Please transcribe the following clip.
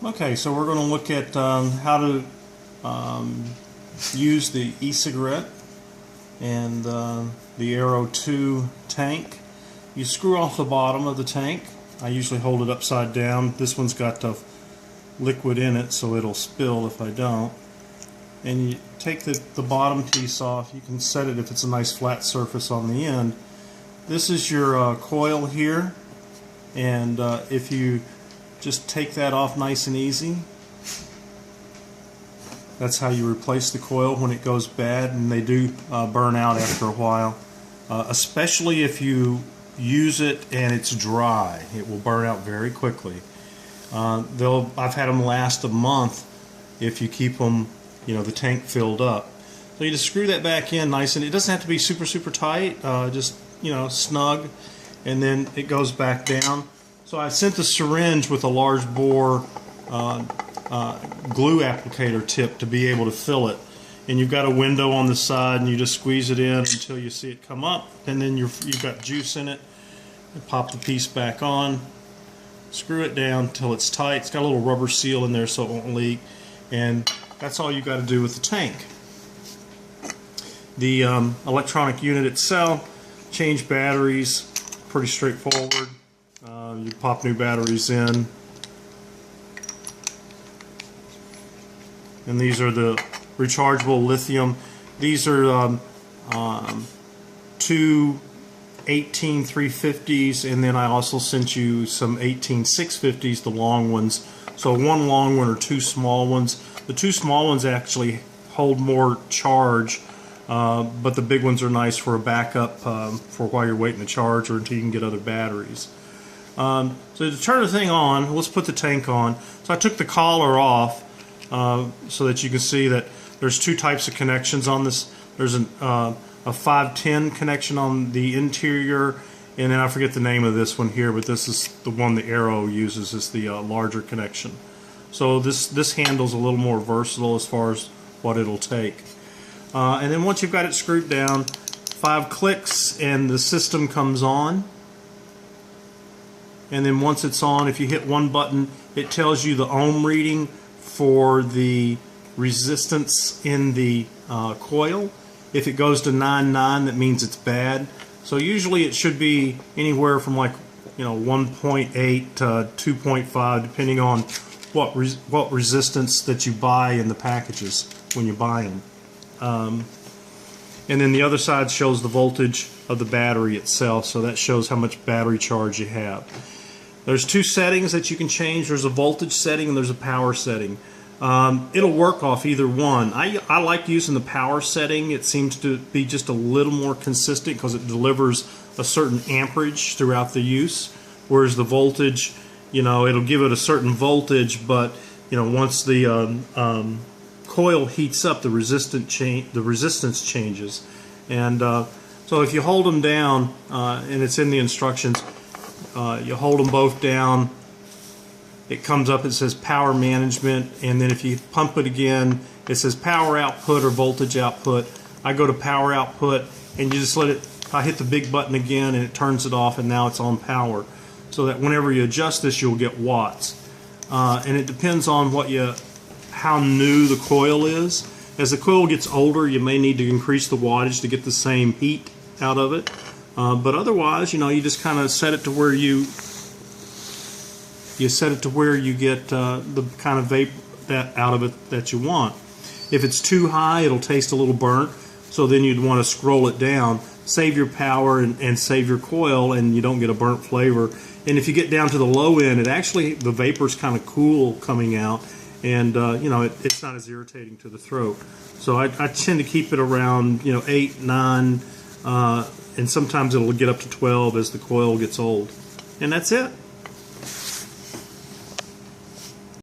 Okay, so we're going to look at how to use the e-cigarette and the Aero 2 tank. You screw off the bottom of the tank. I usually hold it upside down. This one's got the liquid in it, so it'll spill if I don't. And you take the bottom piece off. You can set it if it's a nice flat surface on the end. This is your coil here, and if you just take that off nice and easy, that's how you replace the coil when it goes bad, and they do burn out after a while, especially if you use it and it's dry. It will burn out very quickly. I've had them last a month if you keep them, the tank filled up. So you just screw that back in nice, and it doesn't have to be super tight, just snug, and then it goes back down. So I sent the syringe with a large bore glue applicator tip to be able to fill it, and you've got a window on the side, and you just squeeze it in until you see it come up, and then you've got juice in it. And pop the piece back on, screw it down until it's tight. It's got a little rubber seal in there so it won't leak, and that's all you got to do with the tank. The electronic unit itself, change batteries, pretty straightforward. You pop new batteries in, and these are the rechargeable lithium. These are two 18350s, and then I also sent you some 18650s, the long ones. So one long one or two small ones. The two small ones actually hold more charge, but the big ones are nice for a backup for while you're waiting to charge or until you can get other batteries. So to turn the thing on, let's put the tank on. So I took the collar off so that you can see that there's two types of connections on this. There's a 510 connection on the interior, and then I forget the name of this one here, but this is the one the Aero uses, is the larger connection. So this handle's a little more versatile as far as what it'll take. And then once you've got it screwed down, 5 clicks and the system comes on. And then once it's on, if you hit one button, it tells you the ohm reading for the resistance in the coil. If it goes to 9.9, that means it's bad. So usually it should be anywhere from 1.8 to 2.5, depending on what resistance that you buy in the packages when you buy them. And then the other side shows the voltage of the battery itself, so that shows how much battery charge you have. There's two settings that you can change. There's a voltage setting and there's a power setting. It'll work off either one. I like using the power setting. It seems to be just a little more consistent because it delivers a certain amperage throughout the use, whereas the voltage, it'll give it a certain voltage, but once the coil heats up, the resistance changes. And so if you hold them down, and it's in the instructions, you hold them both down, it comes up, it says power management, and then if you pump it again, it says power output or voltage output. I go to power output, and you just let it, I hit the big button again and it turns it off, and now it's on power. So that whenever you adjust this, you'll get watts. And it depends on how new the coil is. As the coil gets older, you may need to increase the wattage to get the same heat out of it. But otherwise, you just kind of set it to where you get the kind of vape out of it that you want. If it's too high, it'll taste a little burnt, so then you'd want to scroll it down, save your power and save your coil, and you don't get a burnt flavor. And if you get down to the low end, the vapor's kind of cool coming out, and it's not as irritating to the throat. So I tend to keep it around 8, 9, and sometimes it'll get up to 12 as the coil gets old. And that's it.